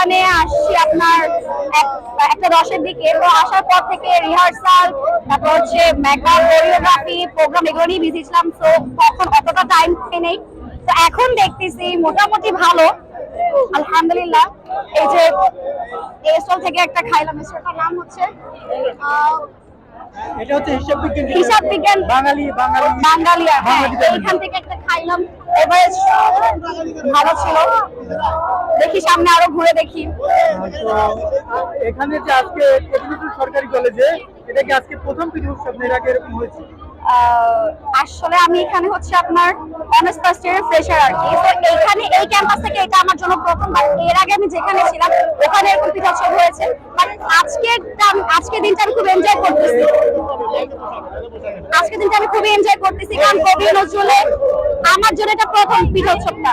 এখানে আসছি আপনার একটা 10-এর দিকে। তো আসার পর থেকে রিহার্সাল, তারপর হচ্ছে মেকআপ, কোরিওগ্রাফি, প্রোগ্রাম এগুলো নিয়ে বিজি ছিলাম। তো তখন অতটা টাইম পাই নাই। তো এখন দেখতেছি মোটামুটি ভালো, আলহামদুলিল্লাহ। এই যে এই স্টল থেকে একটা খাইলাম, স্টলটার নাম হচ্ছে এটা হচ্ছে হিসাব বিজ্ঞান বাঙালিয়া। হ্যাঁ, এইখান থেকে একটা খাইলাম, এভারেজ ভালো ছিল। দেখি সামনে আরো ঘুরে দেখি। এখানে যে আজকে প্রতিনিধি সরকারি কলেজে এটা কি আজকে প্রথম পিকনিক উৎসব, এর আগে এরকম হয়েছে? আসলে আমি এখানে হচ্ছে আপনার অনার্স ফার্স্ট ইয়ারের ফ্রেশার আর কি। তো এইখানে এই ক্যাম্পাস থেকে এটা আমার জন্য প্রথম। এর আগে আমি যেখানে ছিলাম ওখানে এরকম পিকনিক হয়েছে। বাট আজকের দিনটা আমি খুব এনজয় করতেছি। কারণ কবি নজরুলের আমার জন্য এটা প্রথম পিকনিক উৎসবটা।